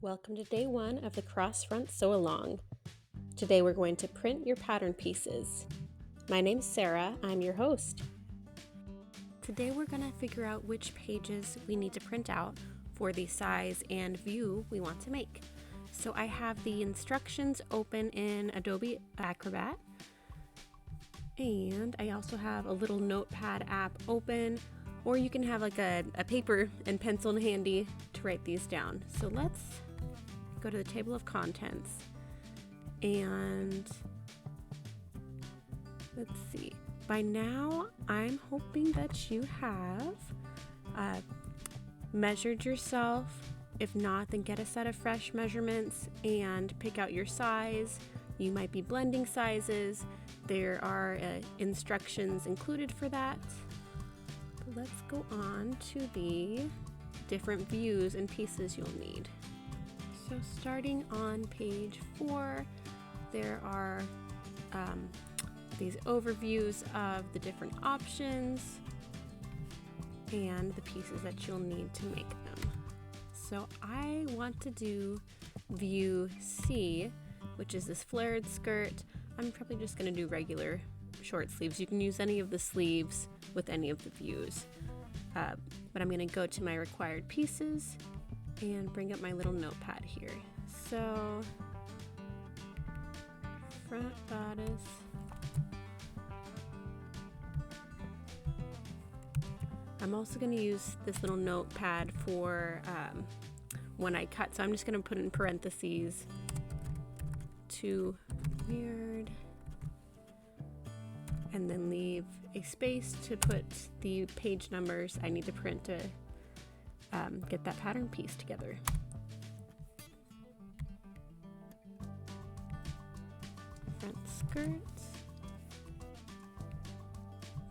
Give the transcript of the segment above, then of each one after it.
Welcome to day 1 of the Crossfront Sew Along. Today we're going to print your pattern pieces. My name's Sarah, I'm your host. Today we're going to figure out which pages we need to print out for the size and view we want to make. So I have the instructions open in Adobe Acrobat, and I also have a little notepad app open, or you can have like a paper and pencil handy to write these down. So let's go to the table of contents and let's see. By now, I'm hoping that you have measured yourself. If not, then get a set of fresh measurements and pick out your size. You might be blending sizes. There are instructions included for that. But let's go on to the different views and pieces you'll need. So starting on page 4, there are these overviews of the different options and the pieces that you'll need to make them. So I want to do view C, which is this flared skirt. I'm probably just going to do regular short sleeves. You can use any of the sleeves with any of the views. But I'm going to go to my required pieces and bring up my little notepad here. So, front bodice. I'm also going to use this little notepad for when I cut. So I'm just going to put in parentheses to mirrored, and then leave a space to put the page numbers I need to print to get that pattern piece together. Front skirts.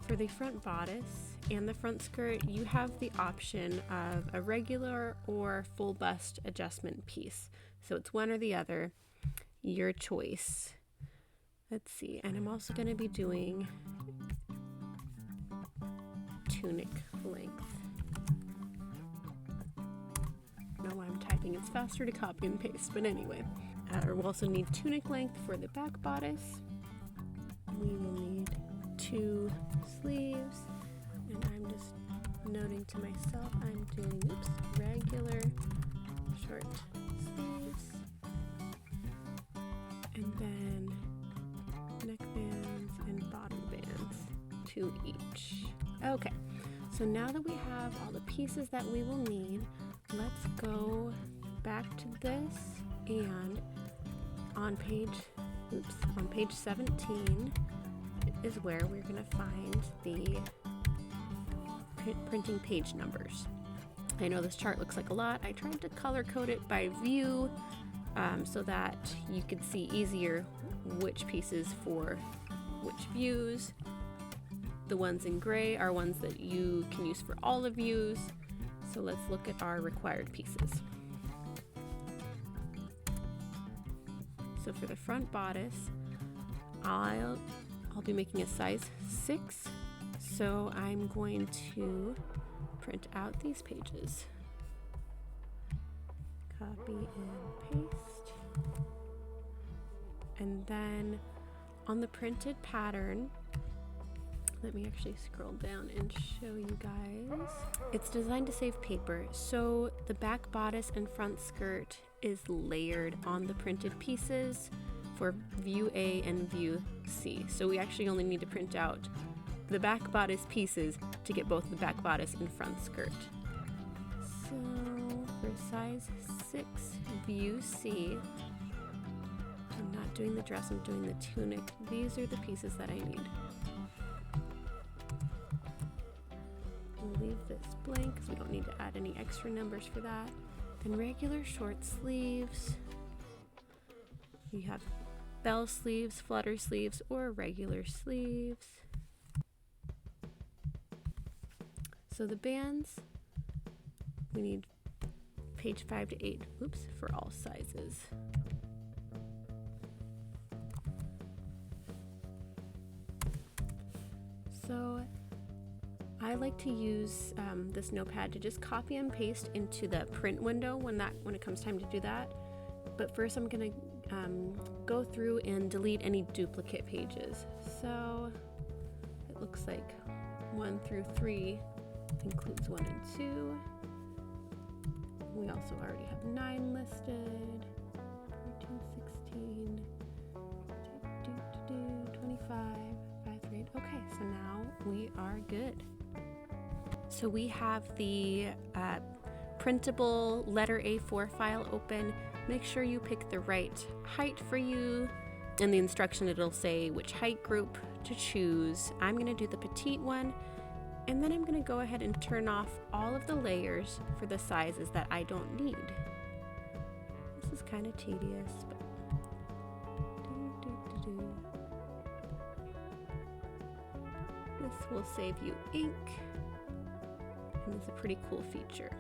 For the front bodice and the front skirt, you have the option of a regular or full bust adjustment piece. So it's one or the other, your choice. Let's see, and I'm also going to be doing tunic length. I don't know why I'm typing, it's faster to copy and paste, but anyway. We'll also need tunic length for the back bodice. We will need 2 sleeves, and I'm just noting to myself I'm doing regular short sleeves, and then neck bands and bottom bands, 2 each. Okay, so now that we have all the pieces that we will need, let's go back to this, and on page 17 is where we're going to find the printing page numbers. I know this chart looks like a lot. I tried to color code it by view so that you could see easier which pieces for which views. The ones in gray are ones that you can use for all the views. So let's look at our required pieces. So for the front bodice, I'll be making a size 6. So I'm going to print out these pages. Copy and paste. And then on the printed pattern, let me actually scroll down and show you guys. It's designed to save paper, so the back bodice and front skirt is layered on the printed pieces for view A and view C. So we actually only need to print out the back bodice pieces to get both the back bodice and front skirt. So for size 6 view C, I'm not doing the dress, I'm doing the tunic. These are the pieces that I need. We'll leave this blank because we don't need to add any extra numbers for that. Then regular short sleeves. You have bell sleeves, flutter sleeves, or regular sleeves. So the bands, we need page 5 to 8, for all sizes. So I like to use this notepad to just copy and paste into the print window when it comes time to do that. But first I'm gonna go through and delete any duplicate pages. So it looks like 1 through 3 includes 1 and 2. We also already have 9 listed. 13, 16, 25, 5, 3. Okay, so now we are good. So we have the printable letter A4 file open. Make sure you pick the right height for you. In the instruction, it'll say which height group to choose. I'm going to do the petite one, and then I'm going to go ahead and turn off all of the layers for the sizes that I don't need. This is kind of tedious, but this will save you ink, and it's a pretty cool feature.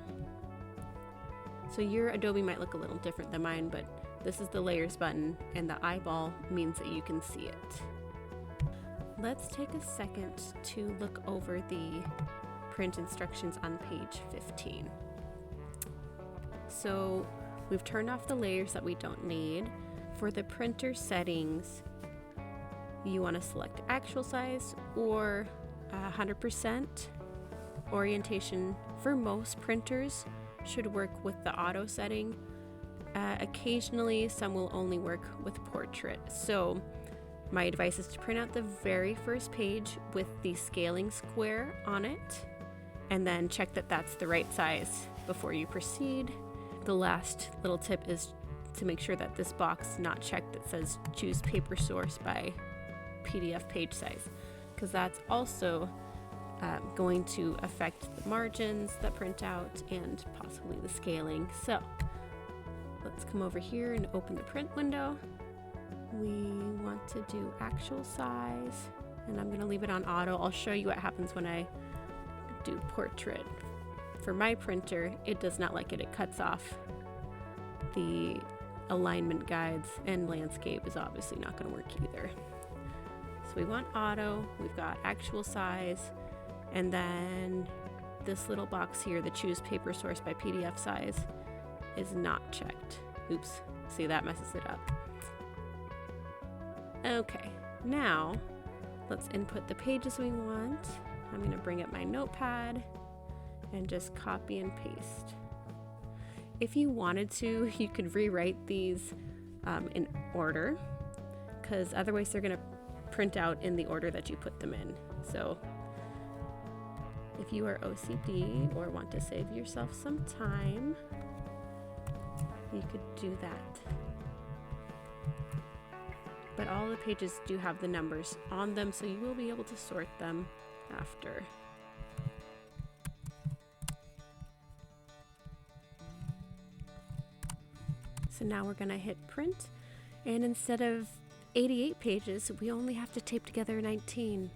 So your Adobe might look a little different than mine, but this is the layers button, and the eyeball means that you can see it. Let's take a second to look over the print instructions on page 15. So we've turned off the layers that we don't need. For the printer settings, you want to select actual size or 100%. Orientation for most printers should work with the auto setting. Occasionally, some will only work with portrait. So my advice is to print out the very first page with the scaling square on it, and then check that that's the right size before you proceed. The last little tip is to make sure that this box is not checked that says choose paper source by PDF page size, because that's also going to affect the margins that print out and possibly the scaling. So let's come over here and open the print window. We want to do actual size, and I'm going to leave it on auto. I'll show you what happens when I do portrait. For my printer, it does not like it. It cuts off the alignment guides, and landscape is obviously not going to work either. So we want auto, we've got actual size, and then this little box here, the choose paper source by PDF size, is not checked. Oops, see, that messes it up. Okay, now let's input the pages we want. I'm going to bring up my notepad and just copy and paste. If you wanted to, you could rewrite these in order, because otherwise they're going to print out in the order that you put them in. So if you are OCD or want to save yourself some time, you could do that. But all the pages do have the numbers on them, so you will be able to sort them after. So now we're going to hit print, and instead of 88 pages, we only have to tape together 19.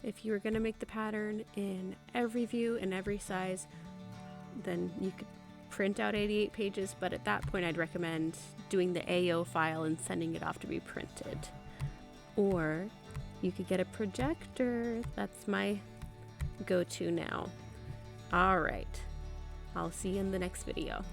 If you were going to make the pattern in every view and every size, then you could print out 88 pages, but at that point I'd recommend doing the AO file and sending it off to be printed. Or you could get a projector. That's my go-to now. All right, I'll see you in the next video.